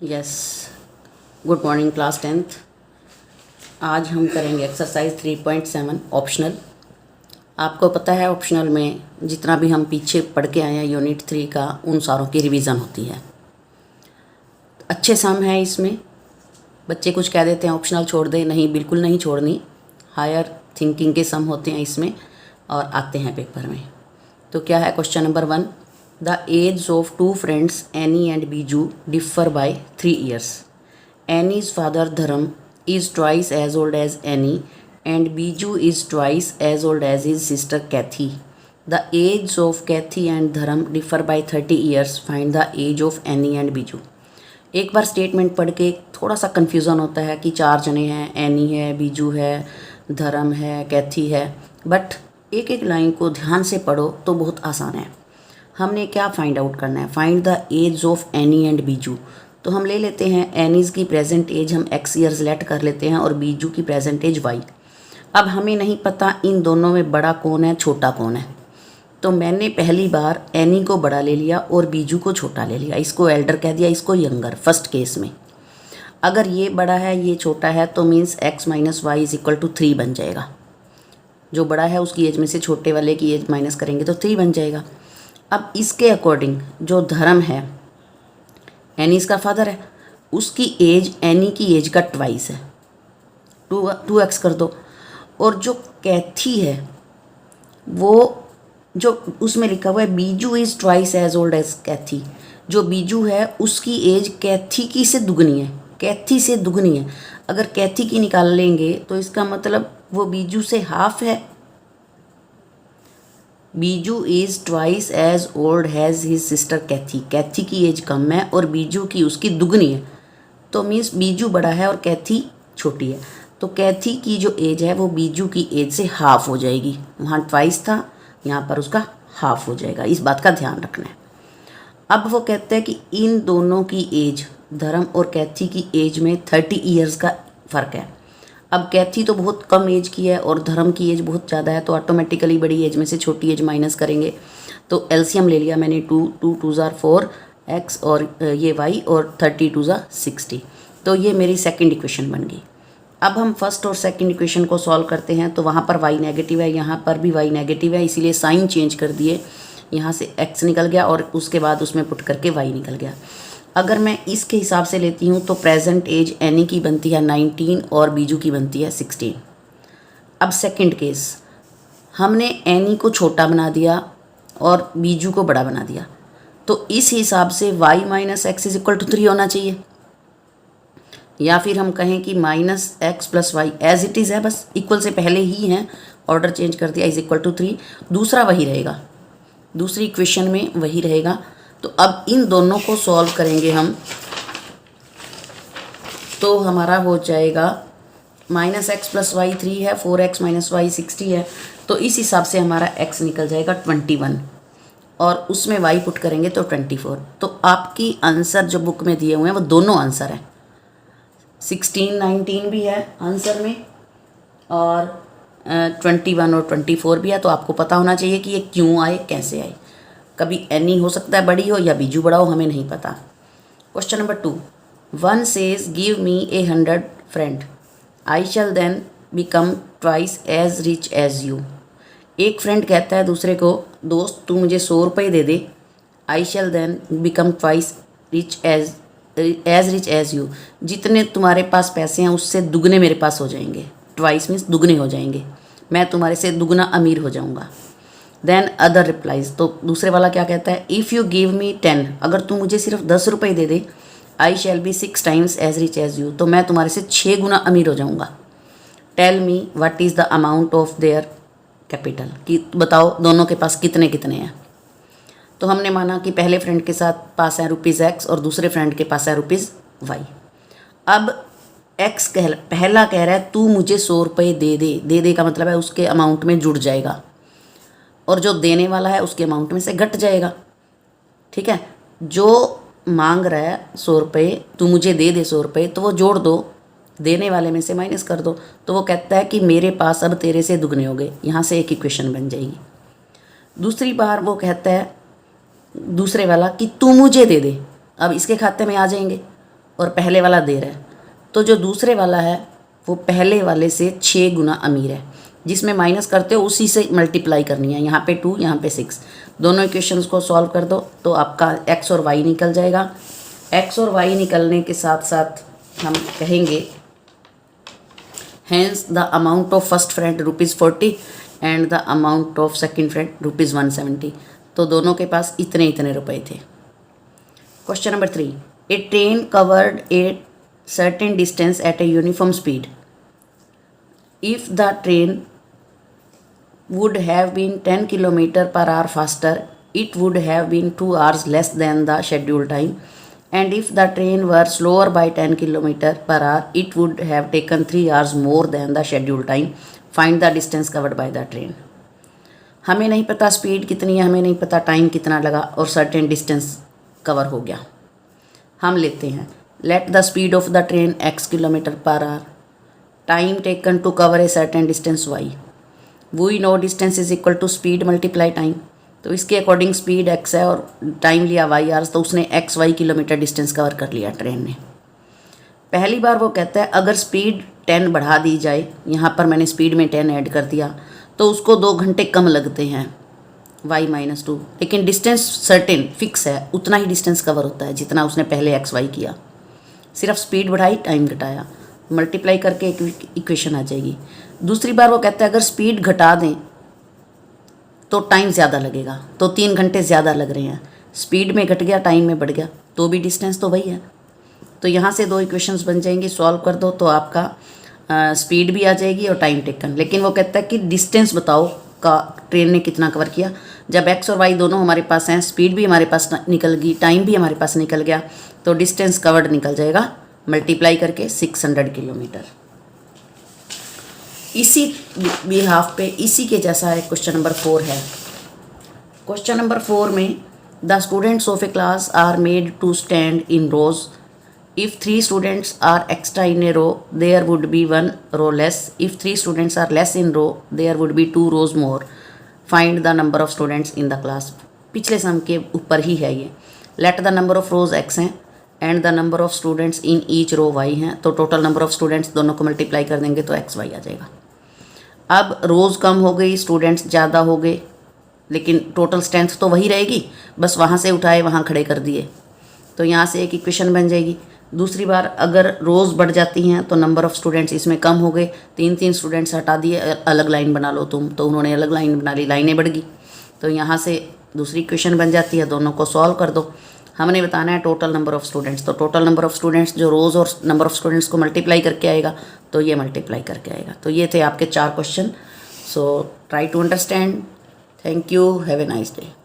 Yes, good morning class 10th। आज हम करेंगे एक्सरसाइज 3.7 ऑप्शनल। आपको पता है ऑप्शनल में जितना भी हम पीछे पढ़ के आए हैं यूनिट 3 का, उन सारों की रिवीजन होती है। अच्छे सम है इसमें। बच्चे कुछ कह देते हैं ऑप्शनल छोड़ दे, नहीं, बिल्कुल नहीं छोड़नी। हायर थिंकिंग के सम होते हैं इसमें और आते हैं पेपर में। तो क्या है question number 1। The age of two friends Annie and Biju differ by 3 years. Annie's father Dharam is twice as old as Annie and Biju is twice as old as his sister Kathy. The ages of Kathy and Dharam differ by 30 years. Find the age of Annie and Biju. एक बार statement पढ़ के थोड़ा सा confusion होता है कि 4 जने हैं, एनी है, बीजू है, धर्म है, कैथी है। बट एक एक लाइन को ध्यान से पढ़ो तो बहुत आसान है। हमने क्या फाइंड आउट करना है? Find the age of Annie and Biju. तो हम ले लेते हैं एनीज़ की प्रेजेंट एज हम x ईयर्स लेट कर लेते हैं और बीजू की प्रेजेंट एज y। अब हमें नहीं पता इन दोनों में बड़ा कौन है, छोटा कौन है। तो मैंने पहली बार एनी को बड़ा ले लिया और बीजू को छोटा ले लिया। इसको एल्डर कह दिया, इसको यंगर। फर्स्ट केस में अगर ये बड़ा है ये छोटा है तो मीन्स x - y = 3 बन जाएगा। जो बड़ा है उसकी एज में से छोटे वाले की एज माइनस करेंगे तो 3 बन जाएगा। अब इसके अकॉर्डिंग जो धर्म है, एनी इसका फादर है, उसकी एज एनी की एज का ट्वाइस है, 2x कर दो। और जो कैथी है वो जो उसमें लिखा हुआ है Biju is twice as old as Kathy. जो बीजू है उसकी एज कैथी की से दुगनी है, कैथी से दुगनी है। अगर कैथी की निकाल लेंगे तो इसका मतलब वो बीजू से हाफ है। Biju is twice as old as his sister Kathy. Kathy की एज कम है और बीजू की उसकी दुगनी है, तो मीन्स बीजू बड़ा है और कैथी छोटी है। तो कैथी की जो एज है वो बीजू की एज से हाफ हो जाएगी। वहाँ ट्वाइस था, यहाँ पर उसका हाफ हो जाएगा। इस बात का ध्यान रखना है। अब वो कहते हैं कि इन दोनों की एज, धर्म और कैथी की एज में 30 ईयर्स का फ़र्क है। अब कैथी तो बहुत कम एज की है और धर्म की एज बहुत ज़्यादा है, तो ऑटोमेटिकली बड़ी एज में से छोटी एज माइनस करेंगे। तो एलसीएम ले लिया मैंने, 2 2 4 x और ये y और 30 2 60। तो ये मेरी सेकंड इक्वेशन बन गई। अब हम फर्स्ट और सेकंड इक्वेशन को सॉल्व करते हैं। तो वहाँ पर y नेगेटिव है, यहाँ पर भी y नेगेटिव है, इसीलिए साइन चेंज कर दिए। यहाँ से x निकल गया और उसके बाद उसमें पुट करके y निकल गया। अगर मैं इसके हिसाब से लेती हूँ तो प्रेजेंट एज एनी की बनती है 19 और बीजू की बनती है 16। अब सेकंड केस, हमने एनी को छोटा बना दिया और बीजू को बड़ा बना दिया, तो इस हिसाब से y - x = 3 होना चाहिए। या फिर हम कहें कि -x + y age it is है, बस इक्वल से पहले ही हैं, ऑर्डर चेंज कर दिया, = 3। दूसरा वही रहेगा, दूसरी इक्वेशन में वही रहेगा। तो अब इन दोनों को सॉल्व करेंगे हम, तो हमारा हो जाएगा -x + y 3 है, 4x - y 60 है। तो इस हिसाब से हमारा x निकल जाएगा 21 और उसमें y पुट करेंगे तो 24। तो आपकी आंसर जो बुक में दिए हुए हैं वो दोनों आंसर है, 16 19 भी है आंसर में और 21 और 24 भी है। तो आपको पता होना चाहिए कि ये क्यों आए, कैसे आए। कभी एनी हो सकता है बड़ी हो या बीजू बड़ा हो, हमें नहीं पता। Question number 2। One says give me 100 friend, I shall then become twice as rich as you. एक फ्रेंड कहता है दूसरे को, दोस्त तू मुझे 100 रुपये दे दे, I shall then become twice rich rich as you. जितने तुम्हारे पास पैसे हैं उससे दुगने मेरे पास हो जाएंगे। ट्वाइस मीन्स दुगने हो जाएंगे, मैं तुम्हारे से दुगना अमीर हो जाऊंगा। देन अदर रिप्लाइज, तो दूसरे वाला क्या कहता है, इफ़ यू गिव मी 10, अगर तू मुझे सिर्फ 10 रुपये दे दे, I shall be 6 times as rich as you, तो मैं तुम्हारे से 6 गुना अमीर हो जाऊंगा। Tell me what is the amount of their capital, कि बताओ दोनों के पास कितने कितने हैं। तो हमने माना कि पहले फ्रेंड के साथ पास है ₹x और दूसरे फ्रेंड के पास है ₹y। अब x पहला कह रहा है तू मुझे 100 रुपये दे दे, दे दे का मतलब है उसके अमाउंट में जुड़ जाएगा, और जो देने वाला है उसके अमाउंट में से घट जाएगा। ठीक है, जो मांग रहा है 100 रुपये, तू मुझे दे दे 100 रुपये, तो वो जोड़ दो, देने वाले में से माइनस कर दो। तो वो कहता है कि मेरे पास अब तेरे से दुगने हो गए, यहाँ से एक इक्वेशन बन जाएगी। दूसरी बार वो कहता है दूसरे वाला कि तू मुझे दे दे, अब इसके खाते में आ जाएंगे और पहले वाला दे रहा है, तो जो दूसरे वाला है वो पहले वाले से 6 गुना अमीर है। जिसमें माइनस करते हो उसी से मल्टीप्लाई करनी है। यहाँ पे 2, यहाँ पे 6। दोनों इक्वेशंस को सॉल्व कर दो तो आपका x और y निकल जाएगा। x और y निकलने के साथ साथ हम कहेंगे hence the amount of first friend ₹40 and the amount of second friend ₹170। तो दोनों के पास इतने इतने रुपए थे। Question number 3, a train covered a certain distance at a uniform speed. If the train would have been 10 km per hour faster, it would have been 2 hours less than the scheduled time, and if the train were slower by 10 km per hour, it would have taken 3 hours more than the scheduled time. Find the distance covered by the train. हमें नहीं पता speed कितनी है, हमें नहीं पता time कितना लगा, और सर्टेन डिस्टेंस कवर हो गया। हम लेते हैं let the speed of the train x kilometre per hour, time taken to cover a certain distance y। We know distance is equal to speed multiply time. तो इसके अकॉर्डिंग स्पीड x है और time लिया y hours, तो उसने XY kilometre distance cover कर लिया train ने। पहली बार वो कहता है अगर स्पीड 10 बढ़ा दी जाए, यहाँ पर मैंने स्पीड में 10 ऐड कर दिया, तो उसको 2 घंटे कम लगते हैं y-2। लेकिन डिस्टेंस सर्टेन फिक्स है, उतना ही डिस्टेंस कवर होता है जितना उसने पहले XY किया। सिर्फ स्पीड बढ़ाई, टाइम घटाया, मल्टीप्लाई करके एक इक्वेशन आ जाएगी। दूसरी बार वो कहता है अगर स्पीड घटा दें तो टाइम ज़्यादा लगेगा, तो 3 घंटे ज़्यादा लग रहे हैं। स्पीड में घट गया, टाइम में बढ़ गया, तो भी डिस्टेंस तो वही है। तो यहाँ से 2 इक्वेशंस बन जाएंगी, सॉल्व कर दो तो आपका स्पीड भी आ जाएगी और टाइम टेकन। लेकिन वो कहता है कि डिस्टेंस बताओ का ट्रेन ने कितना कवर किया। जब x और y दोनों हमारे पास हैं, स्पीड भी हमारे पास निकल गई, टाइम भी हमारे पास निकल गया, तो डिस्टेंस कवर्ड निकल जाएगा मल्टीप्लाई करके 600 किलोमीटर। इसी बिहाफ पे इसी के जैसा है क्वेश्चन नंबर 4 है। क्वेश्चन नंबर 4 में the students of a class are made to stand in rows. If 3 students are extra in a row there would be 1 row less. If 3 students are less in row there would be 2 rows more. Find the number of students in the class. पिछले sum के ऊपर ही है ये। Let the number of rows x हैं and the number of students in each row y हैं। तो total number of students दोनों को मल्टीप्लाई कर देंगे तो x y आ जाएगा। अब रोज़ कम हो गई, स्टूडेंट्स ज़्यादा हो गए, लेकिन टोटल स्ट्रेंथ तो वही रहेगी, बस वहाँ से उठाए वहाँ खड़े कर दिए, तो यहाँ से एक इक्वेशन बन जाएगी। दूसरी बार अगर रोज़ बढ़ जाती हैं तो नंबर ऑफ़ स्टूडेंट्स इसमें कम हो गए, 3 स्टूडेंट्स हटा दिए, अलग लाइन बना लो तुम, तो उन्होंने अलग लाइन बना ली, लाइनें बढ़ गई, तो यहाँ से दूसरी इक्वेशन बन जाती है। दोनों को सॉल्व कर दो। हमने बताना है टोटल नंबर ऑफ़ स्टूडेंट्स, तो टोटल नंबर ऑफ़ स्टूडेंट्स जो रोज़ और नंबर ऑफ़ स्टूडेंट्स को मल्टीप्लाई करके आएगा, तो ये मल्टीप्लाई करके आएगा। तो ये थे आपके 4 question. So try to understand. Thank you, have a nice day.